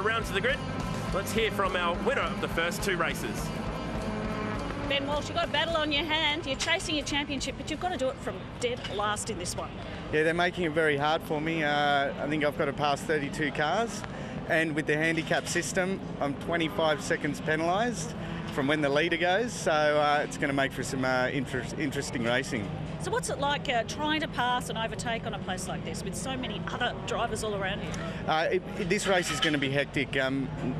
rounds of the grid. Let's hear from our winner of the first 2 races. Ben Walsh, you've got a battle on your hand. You're chasing your championship, but you've got to do it from dead last in this one. Yeah, they're making it very hard for me. I think I've got to pass 32 cars. And with the handicap system, I'm 25 seconds penalised from when the leader goes. So it's going to make for some interesting racing. So what's it like trying to pass and overtake on a place like this with so many other drivers all around you? This race is going to be hectic.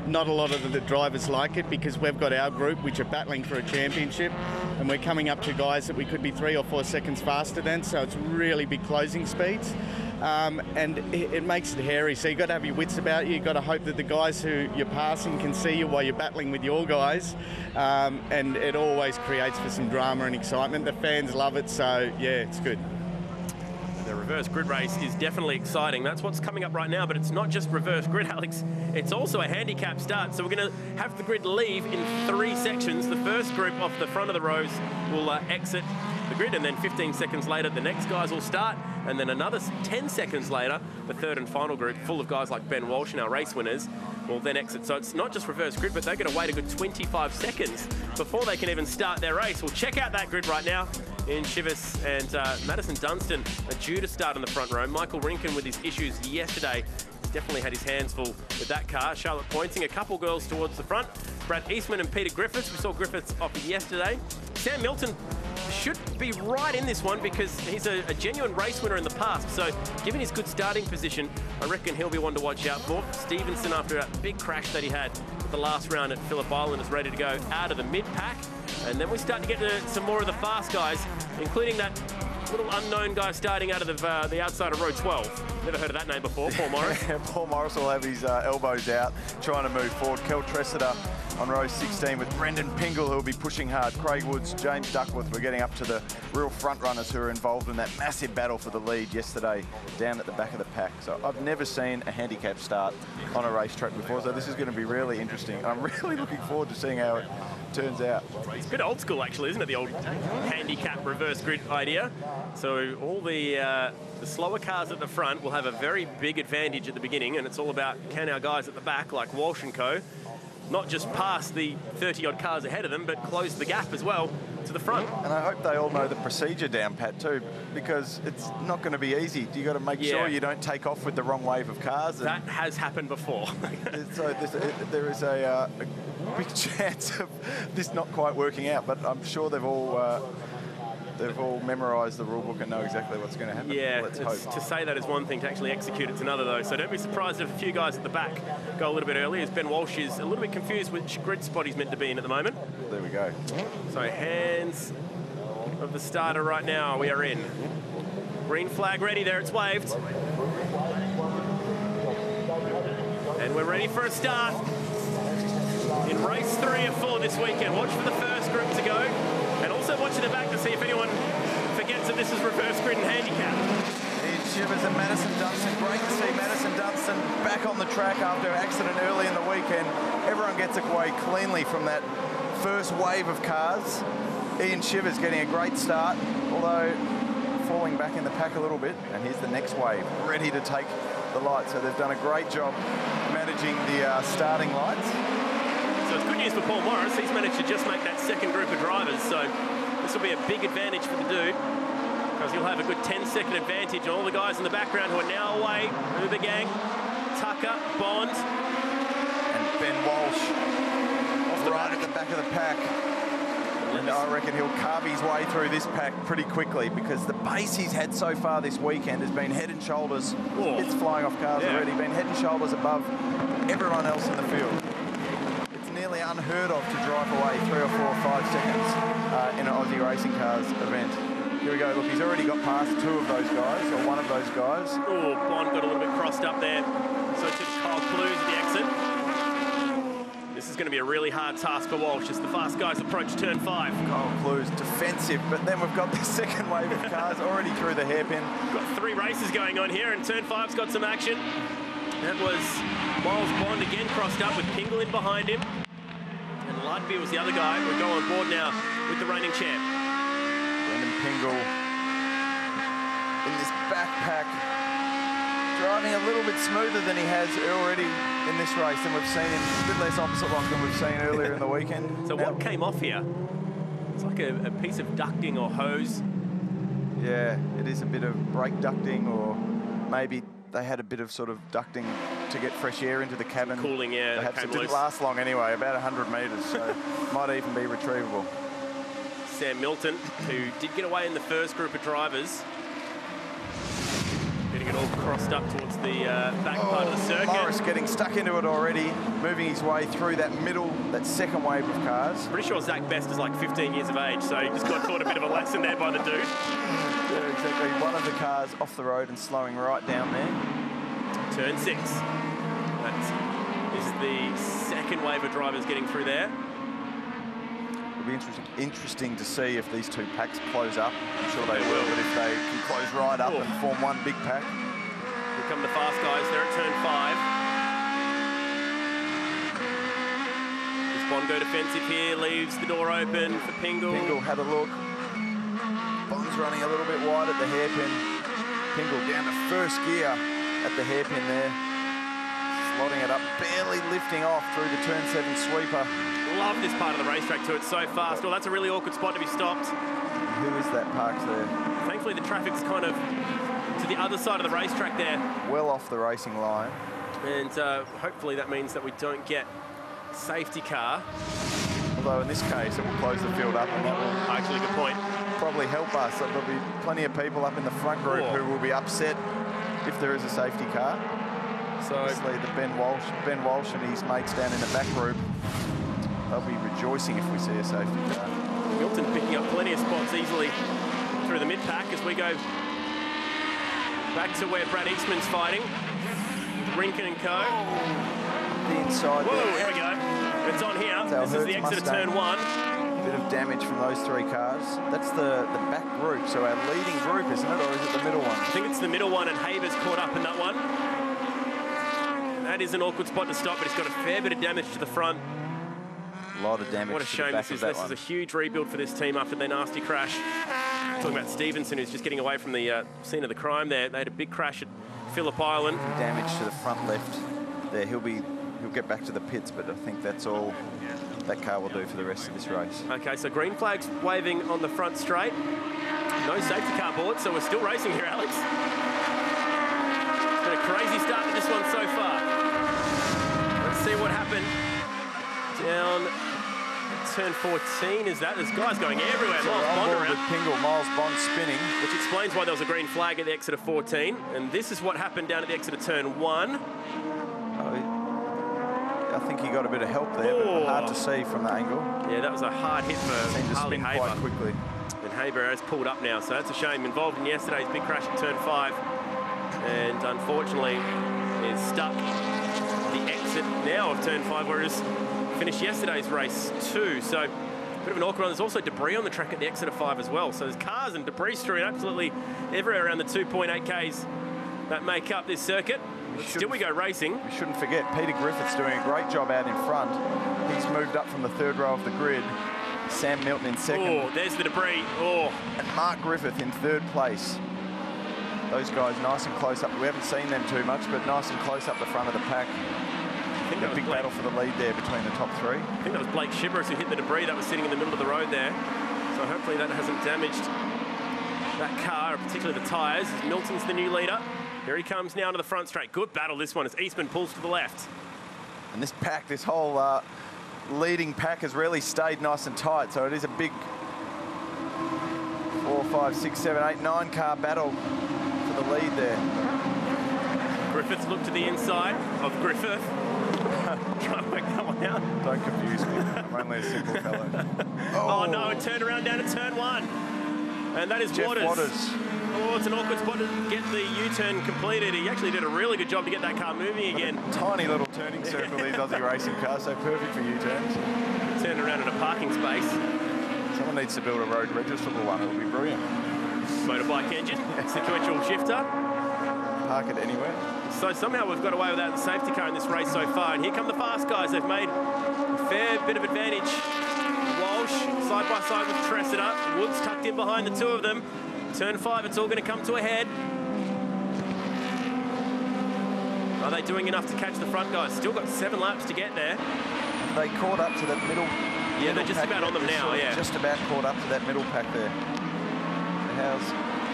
Not a lot of the drivers like it because we've got our group which are battling for a championship and we're coming up to guys that we could be 3 or 4 seconds faster than, so it's really big closing speeds. And it makes it hairy, so you've got to have your wits about you. You've got to hope that the guys who you're passing can see you while you're battling with your guys, and it always creates for some drama and excitement. The fans love it, so yeah, it's good. The reverse grid race is definitely exciting. That's what's coming up right now, but it's not just reverse grid, Alex. It's also a handicap start, so we're going to have the grid leave in 3 sections. The first group off the front of the rows will exit the grid, and then 15 seconds later the next guys will start, and then another 10 seconds later the third and final group, full of guys like Ben Walsh and our race winners, will then exit. So it's not just reverse grid, but they're going to wait a good 25 seconds before they can even start their race. We'll check out that grid right now. Ian Chivas and Madison Dunstan are due to start in the front row. Michael Rinkin, with his issues yesterday, definitely had his hands full with that car. Charlotte Pointing, a couple girls towards the front. Brad Eastman and Peter Griffiths. We saw Griffiths off yesterday. Sam Milton should be right in this one because he's a genuine race winner in the past. So given his good starting position, I reckon he'll be one to watch out for. Stevenson, after a big crash that he had at the last round at Phillip Island, is ready to go out of the mid-pack. And then we start to get to some more of the fast guys, including that little unknown guy starting out of the outside of row 12. Never heard of that name before, Paul Morris. Paul Morris will have his elbows out, trying to move forward. Kel Tressida on row 16 with Brendan Pingle, who will be pushing hard. Craig Woods, James Duckworth. We're getting up to the real front runners who are involved in that massive battle for the lead yesterday down at the back of the pack. So I've never seen a handicap start on a racetrack before, so this is going to be really interesting. I'm really looking forward to seeing how it turns out. It's a bit old school, actually, isn't it? The old handicap reverse grid idea. So all the slower cars at the front will have a very big advantage at the beginning, and it's all about can our guys at the back, like Walsh and co, not just pass the 30-odd cars ahead of them, but close the gap as well to the front. And I hope they all know the procedure down pat too, because it's not going to be easy. You got to make sure you don't take off with the wrong wave of cars. That has happened before. So there is a big chance of this not quite working out, but I'm sure they've all memorised the rule book and know exactly what's going to happen. Yeah, let's hope. To say that is one thing, to actually execute it's another though. So don't be surprised if a few guys at the back go a little bit early, as Ben Walsh is a little bit confused which grid spot he's meant to be in at the moment. There we go. So hands of the starter right now, we are in. Green flag ready there, it's waved. And we're ready for a start in race 3 of 4 this weekend. Watch for the first group to go. And also watch in the back to see if anyone forgets that this is reverse grid and handicap. Ian Chivas and Madison Dunstan. Great to see Madison Dunstan back on the track after an accident early in the weekend. Everyone gets away cleanly from that first wave of cars. Ian Chivas getting a great start, although falling back in the pack a little bit. And here's the next wave, ready to take the light. So they've done a great job managing the starting lights. So it's good news for Paul Morris. He's managed to just make that second group of drivers. So this will be a big advantage for the dude, because he'll have a good 10-second advantage on all the guys in the background who are now away. Uber Gang, Tucker, Bond. And Ben Walsh off the right at the back of the pack. And I reckon he'll carve his way through this pack pretty quickly, because the pace he's had so far this weekend has been head and shoulders. It's flying off cars already, been head and shoulders above everyone else in the field. Nearly unheard of to drive away 3 or 4 or 5 seconds in an Aussie racing cars event. Here we go, look, he's already got past 2 of those guys, or 1 of those guys. Oh, Bond got a little bit crossed up there. So to Kyle Clues at the exit. This is going to be a really hard task for Walsh as the fast guys approach turn 5. Kyle Clues defensive, but then we've got the second wave of cars already through the hairpin. Got 3 races going on here, and turn 5's got some action. That was Miles Bond again crossed up with Pingle in behind him. Lightbeer was the other guy. We'll go on board now with the reigning champ. Brendan Pingle in this backpack, driving a little bit smoother than he has already in this race, and we've seen him a bit less opposite lock than we've seen earlier in the weekend. So what came off here? It's like a piece of ducting or hose. Yeah, it is a bit of brake ducting, or maybe they had a bit of sort of ducting to get fresh air into the cabin. Cooling air. Perhaps it didn't last long anyway, about 100 metres, so might even be retrievable. Sam Milton, who did get away in the first group of drivers. Getting it all crossed up towards the back part of the circuit. Morris getting stuck into it already, moving his way through that middle, that second wave of cars. Pretty sure Zach Best is like 15 years of age, so he just got taught a bit of a lesson there by the dude. Yeah, exactly. One of the cars off the road and slowing right down there. Turn 6. That is the second wave of drivers getting through there. It'll be interesting to see if these two packs close up. I'm sure they will, but if they can close right up and form one big pack. Here come the fast guys. They're at turn 5. Does Bond go defensive here? Leaves the door open for Pingle. Pingle had a look. Bond's running a little bit wide at the hairpin. Pingle down to first gear at the hairpin there. Slotting it up, barely lifting off through the turn 7 sweeper. Love this part of the racetrack too. It's so fast. Well, that's a really awkward spot to be stopped. Who is that parked there? Thankfully, the traffic's kind of to the other side of the racetrack there. Well off the racing line. And hopefully that means that we don't get safety car. Although in this case, it will close the field up, and that will Actually, good point. probably help us. There'll be plenty of people up in the front group who will be upset if there is a safety car. So obviously the Ben Walsh and his mates down in the back group, they'll be rejoicing if we see a safety car. Milton picking up plenty of spots easily through the mid-pack as we go back to where Brad Eastman's fighting. Rinkin and Co. The inside Whoa, there. here we go. It's on here. That's This is the Hertz exit of Mustang. turn 1. Bit of damage from those 3 cars. That's the back group, so our leading group, isn't it, or is it the middle one? I think it's the middle one, and Haber's caught up in that one. That is an awkward spot to stop, but it's got a fair bit of damage to the front. A lot of damage. What a to shame the back this is. of that This is one. a huge rebuild for this team after their nasty crash. Talking about Stevenson, who's just getting away from the scene of the crime there. They had a big crash at Phillip Island. Damage to the front left there. He'll get back to the pits, but I think that's all that car will do for the rest of this race. Okay, so green flag's waving on the front straight. No safety car board, so we're still racing here, Alex. It's been a crazy start to this one so far. Let's see what happened down turn 14. Is that? There's guys going everywhere. So Miles on Bond board around, with Pingle, Miles Bond spinning. which explains why there was a green flag at the exit of 14. And this is what happened down at the exit of turn 1. I think he got a bit of help there, but hard to see from the angle. Yeah, that was a hard hit for Seemed to Harley spin Haber. quite quickly. And Haber has pulled up now, so that's a shame. Involved in yesterday's big crash at turn 5. And unfortunately, is stuck at the exit now of turn 5, where it is finished yesterday's race too. So, a bit of an awkward one. There's also debris on the track at the exit of 5 as well. So there's cars and debris strewn absolutely everywhere around the 2.8 Ks that make up this circuit. Still we go racing. We shouldn't forget, Peter Griffith's doing a great job out in front. He's moved up from the 3rd row of the grid. Sam Milton in 2nd. Oh, there's the debris. Oh, And Mark Griffith in 3rd place. Those guys nice and close up. We haven't seen them too much, but nice and close up the front of the pack. I think A big battle for the lead there between the top 3. I think that was Blake Shibberus who hit the debris that was sitting in the middle of the road there. So hopefully that hasn't damaged that car, particularly the tyres. Milton's the new leader. Here he comes now to the front straight. Good battle this one as Eastman pulls to the left. And this pack, this whole leading pack has really stayed nice and tight. So it is a big 4, 5, 6, 7, 8, 9 car battle for the lead there. Griffiths look to the inside of Griffith. Try and work that one out. Don't confuse me. I'm only a simple fellow. Oh no, it turned around down to turn 1. And that is Jeff Waters. Oh, it's an awkward spot to get the U-turn completed. He actually did a really good job to get that car moving again. Tiny little turning circle, these Aussie racing cars, so perfect for U-turns. Turned around in a parking space. Someone needs to build a road registrable one. It'll be brilliant. Motorbike engine, sequential shifter. Park it anywhere. So somehow we've got away without the safety car in this race so far. And here come the fast guys. They've made a fair bit of advantage. Walsh side by side with Tressida. Woods tucked in behind the two of them. Turn 5, it's all going to come to a head. Are they doing enough to catch the front guys? Still got 7 laps to get there. They caught up to that middle. Yeah, they're just about on them now, yeah. Just about caught up to that middle pack there. How's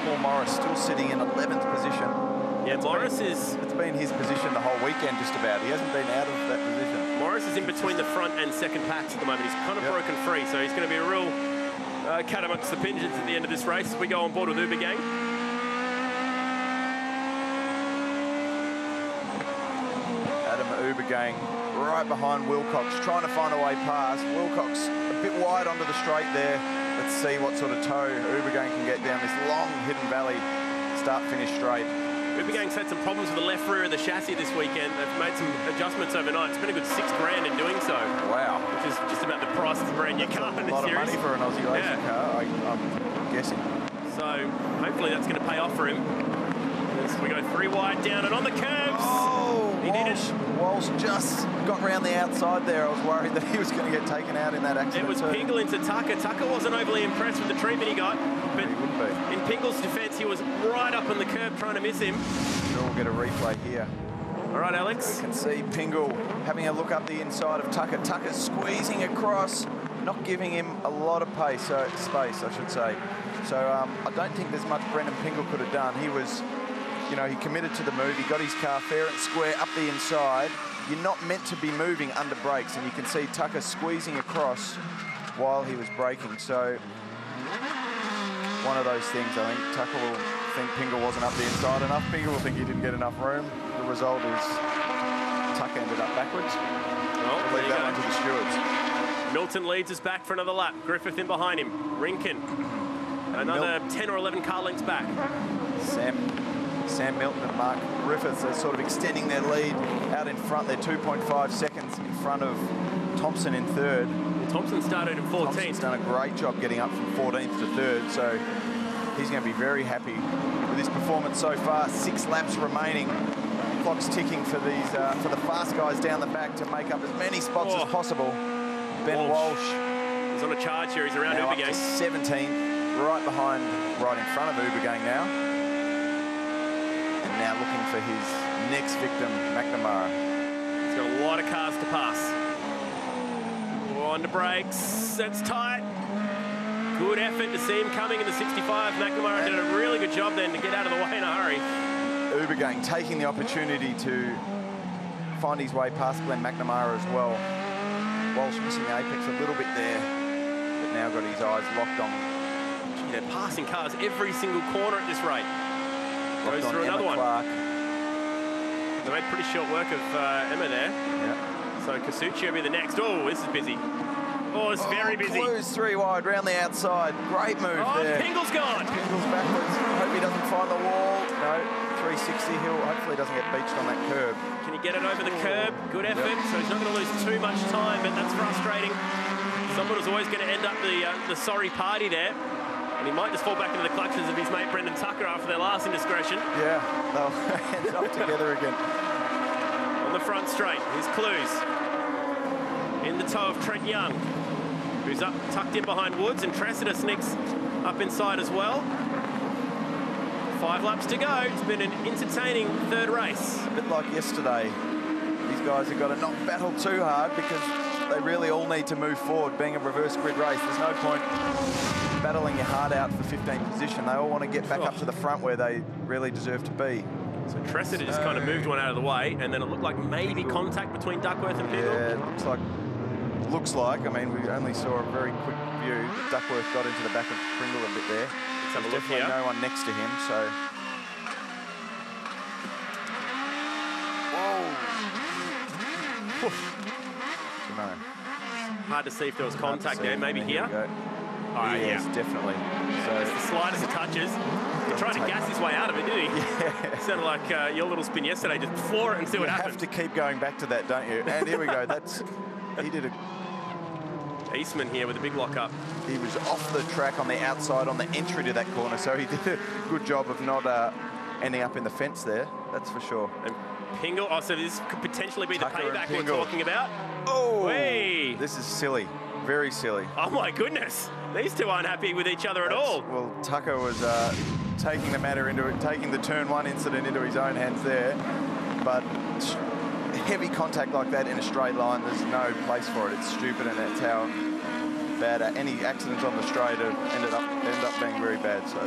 Paul Morris still sitting in 11th position? Yeah, it's been his position the whole weekend just about. He hasn't been out of that position. Morris is in between the front and second packs at the moment. He's kind of broken free, so he's going to be a real cat amongst the pigeons at the end of this race. We go on board with Uber Gang. Adam Uber Gang right behind Wilcox, trying to find a way past. Wilcox a bit wide onto the straight there. Let's see what sort of toe Uber Gang can get down this long hidden valley, start-finish straight. Uber Gang's had some problems with the left rear of the chassis this weekend. They've made some adjustments overnight. It's been a good $6 grand in doing so. Wow. Which is just about the price of a brand new car in this series. A lot of money for an Aussie racing car, I'm guessing. So hopefully that's going to pay off for him. As we go 3 wide down and on the curbs. Oh, he did it. Walsh just got round the outside there. I was worried that he was going to get taken out in that accident. It was Pingle into Tucker. Tucker wasn't overly impressed with the treatment he got, but he wouldn't be. In Pingle's defence, he was right up on the curb trying to miss him. Sure, we'll get a replay here. All right, Alex. You can see Pingle having a look up the inside of Tucker. Tucker squeezing across, not giving him a lot of space, I should say. So I don't think there's much Brendan Pingle could have done. He was, you know, he committed to the move. He got his car fair and square up the inside. You're not meant to be moving under brakes, and you can see Tucker squeezing across while he was braking. So one of those things, I think Tucker will think Pingle wasn't up the inside enough. Pingle will think he didn't get enough room. The result is Tucker ended up backwards. Well, we'll leave that one to the stewards. Milton leads us back for another lap. Griffith in behind him. Rinkin, another 10 or 11 car lengths back. Sam Milton and Mark Griffiths are sort of extending their lead out in front. They're 2.5 seconds in front of Thompson in third. Well, Thompson started in 14th. Thompson's done a great job getting up from 14th to third, so he's going to be very happy with his performance so far. 6 laps remaining. Clock's ticking for these for the fast guys down the back to make up as many spots as possible. Ben Walsh. He's on a charge here. He's around Uber Gang. 17, right in front of Uber Gang now. And now looking for his next victim, McNamara. He's got a lot of cars to pass. On the brakes. That's tight. Good effort to see him coming in the 65. McNamara did a really good job then to get out of the way in a hurry. Uber Gang taking the opportunity to find his way past Glenn McNamara as well. Walsh missing the apex a little bit there, but now got his eyes locked on. Gee, they're passing cars every single corner at this rate. Goes through another one. They made pretty short work of Emma there. Yeah. So Kasuchi will be the next. Oh, this is busy. Oh, it's very busy. Clues 3 wide, round the outside. Great move there. Pingle's gone. Pingle's backwards. Hope he doesn't find the wall. No, 360 hill. Hopefully doesn't get beached on that curb. Can he get it over the curb? Good effort. So he's not going to lose too much time, but that's frustrating. Someone was always going to end up the sorry party there. And he might just fall back into the clutches of his mate Brendan Tucker after their last indiscretion. Yeah, they'll end up together again. On the front straight, here's Clues. In the toe of Trent Young, who's up tucked in behind Woods, and Tressida sneaks up inside as well. 5 laps to go. It's been an entertaining third race. A bit like yesterday. These guys have got to not battle too hard because they really all need to move forward. Being a reverse grid race, there's no point battling your heart out for 15th position. They all want to get back up to the front where they really deserve to be. So Tressida just kind of moved one out of the way, and then it looked like maybe contact between Duckworth and Pingle. Yeah, it looks like. I mean, we only saw a very quick view. Duckworth got into the back of Pringle a bit there. Let's have a look definitely here. No one next to him, so. Whoa. No. Hard to see if there was contact there. Maybe here. Yes, definitely. So it's the slightest of touches. He tried to gas his way out of it, didn't he? Yeah. Sounded like your little spin yesterday. Just floor it and see what happens. You have to keep going back to that, don't you? And here we go. He did a... Eastman here with a big lock up. He was off the track on the outside on the entry to that corner, so he did a good job of not ending up in the fence there. That's for sure. And Pingle, so this could potentially be Tucker the payback we're talking about. Oh, hey. This is silly. Very silly. Oh my goodness. These two aren't happy with each other at all. Well, Tucker was taking the turn 1 incident into his own hands there. but heavy contact like that in a straight line, there's no place for it. It's stupid, and that's how bad any accidents on the straight have end up being very bad. So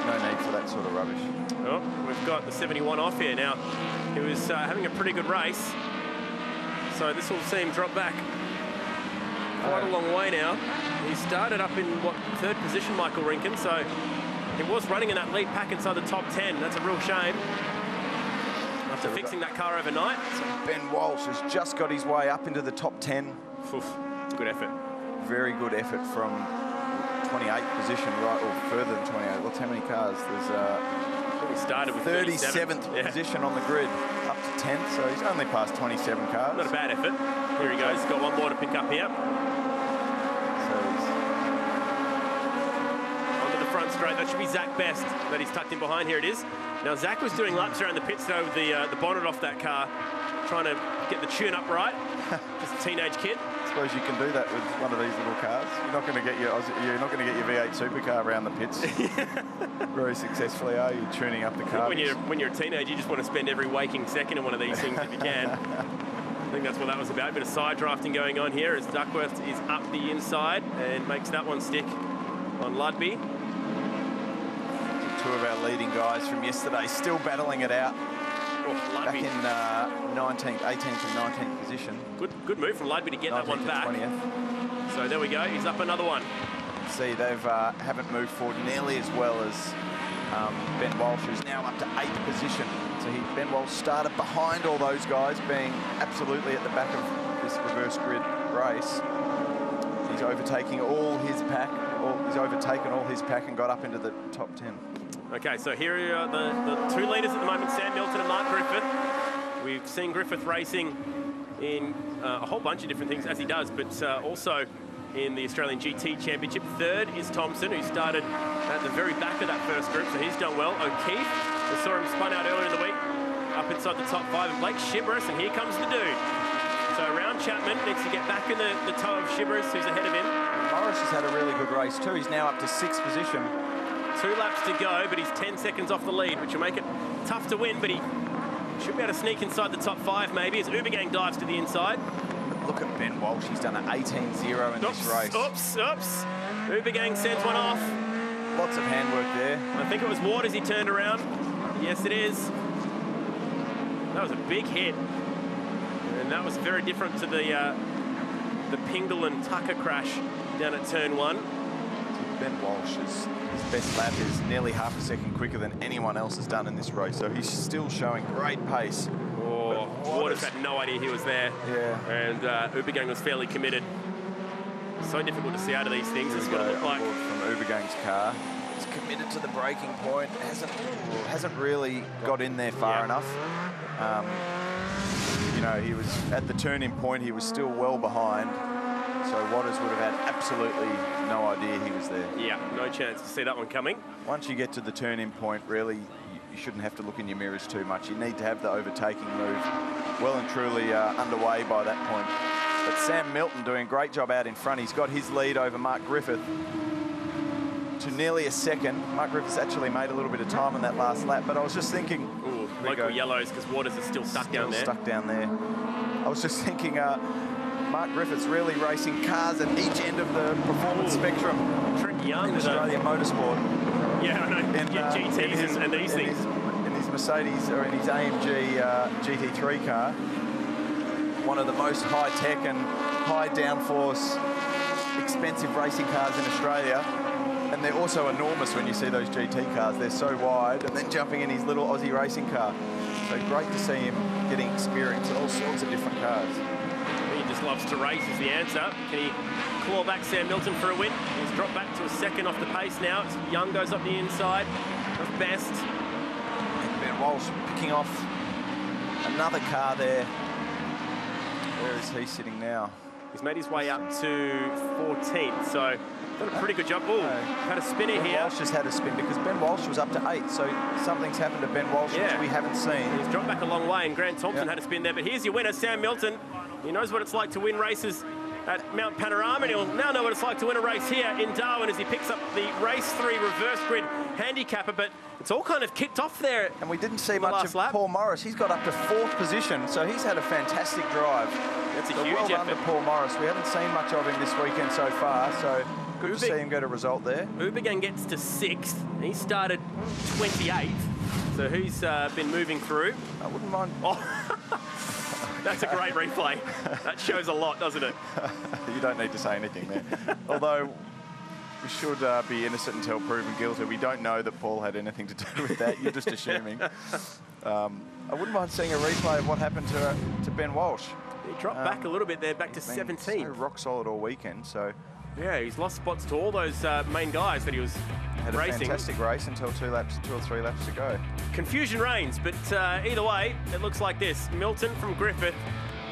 no need for that sort of rubbish. Oh, we've got the 71 off here now. He was having a pretty good race, so this will see him drop back quite a long way now. He started up in, what, 3rd position, Michael Rinkin, so he was running in that lead pack inside the top 10. That's a real shame. After fixing that car overnight. So Ben Walsh has just got his way up into the top 10. Oof, good effort. Very good effort from 28th position, right, or further than 28. What's how many cars? There's he started with 37th position on the grid, up to 10th, so he's only passed 27 cars. Not a bad effort. Here he goes, he's got one more to pick up here. So onto the front straight, that should be Zach Best that he's tucked in behind. Here it is. Now Zach was doing laps around the pits though with the bonnet off that car, trying to get the tune up right. Just a teenage kid. I suppose you can do that with one of these little cars. You're not going to get your V8 supercar around the pits very successfully, are you? Tuning up the car. When you're a teenager, you just want to spend every waking second in one of these things if you can. I think that's what that was about. A bit of side drafting going on here as Duckworth is up the inside and makes that one stick on Ludby. Two of our leading guys from yesterday still battling it out. Back in 18th and 19th position. Good move from Ludby to get that one back. 20th. So there we go, he's up another one. See, they haven't moved forward nearly as well as Ben Walsh, who's now up to 8th position. So Ben Walsh started behind all those guys, being absolutely at the back of this reverse grid race. He's overtaking all his pack, he's overtaken all his pack and got up into the top 10. Okay, so here are the 2 leaders at the moment, Sam Milton and Mark Griffith. We've seen Griffith racing in a whole bunch of different things, as he does, but also in the Australian GT Championship. 3rd is Thompson, who started at the very back of that first group, so he's done well. O'Keefe, we saw him spun out earlier in the week, up inside the top 5, and Blake Shibris, and here comes the dude. So around Chapman, needs to get back in the toe of Shibris, who's ahead of him. Morris has had a really good race too. He's now up to 6th position. 2 laps to go, but he's 10 seconds off the lead, which will make it tough to win, but he should be able to sneak inside the top 5 maybe as Ubergang dives to the inside. But look at Ben Walsh, he's done an 18-0 in this race. Oops. Ubergang sends one off. Lots of handwork there. I think it was Waters he turned around. Yes, it is. That was a big hit. And that was very different to the Pingle and Tucker crash down at turn 1. Ben Walsh's best lap is nearly half a second quicker than anyone else has done in this race, so he's still showing great pace. Oh, Waters had no idea he was there. Yeah. And Ubergang was fairly committed. So difficult to see out of these things. This is what it looked like. From Ubergang's car. He's committed to the braking point. Hasn't really got in there far enough. You know, he was at the turning point, he was still well behind. So Waters would have had absolutely no idea he was there. Yeah, no chance to see that one coming. Once you get to the turning point, really, you shouldn't have to look in your mirrors too much. You need to have the overtaking move well and truly underway by that point. But Sam Milton doing a great job out in front. He's got his lead over Mark Griffith to nearly a second. Mark Griffith's actually made a little bit of time on that last lap, but I was just thinking... Ooh, local yellows because Waters is still stuck down there. Stuck down there. I was just thinking... Mark Griffith's really racing cars at each end of the performance spectrum. Trent Young in Australian motorsport. Yeah, I know. GTs and these things. In his Mercedes or in his AMG GT3 car, one of the most high-tech and high downforce, expensive racing cars in Australia. And they're also enormous when you see those GT cars. They're so wide, and then jumping in his little Aussie racing car. So great to see him getting experience in all sorts of different cars. He just loves to race is the answer. Can he claw back Sam Milton for a win? He's dropped back to a second off the pace now. It's Young goes up the inside. That's Best. And Ben Walsh picking off another car there. Where is he sitting now? He's made his way up to 14th, so done a pretty good job. Oh, had a spinner Ben here. Walsh has had a spin because Ben Walsh was up to 8, so something's happened to Ben Walsh which we haven't seen. He's dropped back a long way, and Grant Thompson had a spin there, but here's your winner, Sam Milton. He knows what it's like to win races at Mount Panorama, and he'll now know what it's like to win a race here in Darwin as he picks up the Race 3 reverse grid handicapper. But It's all kind of kicked off there. And we didn't see the much last of lap. Paul Morris. He's got up to 4th position, so he's had a fantastic drive. That's a So huge well done effort. to Paul Morris. We haven't seen much of him this weekend so far, so good to see him get a result there. Ubergang gets to 6th. He started 28th, so he's been moving through. I wouldn't mind. Oh, that's a great replay. That shows a lot, doesn't it? You don't need to say anything there. Although we should be innocent until proven guilty. We don't know that Paul had anything to do with that. You're just assuming. I wouldn't mind seeing a replay of what happened to Ben Walsh. He dropped back a little bit there, back to He's been 17. so rock solid all weekend, so Yeah, he's lost spots to all those main guys that he was had a racing. fantastic race until 2 or 3 laps to go. Confusion reigns, but either way, it looks like this. Milton from Griffith,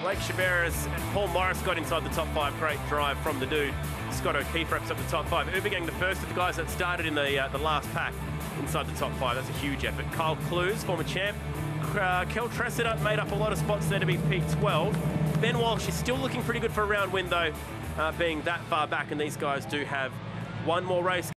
Blake Chaveras and Paul Morris got inside the top 5. Great drive from the dude. Scott O'Keefe wraps up the top 5. Ubergang, the first of the guys that started in the last pack inside the top 5. That's a huge effort. Kyle Clues, former champ. Kel Tressida made up a lot of spots there to be P12. Ben Walsh is still looking pretty good for a round win, though, being that far back, and these guys do have one more race.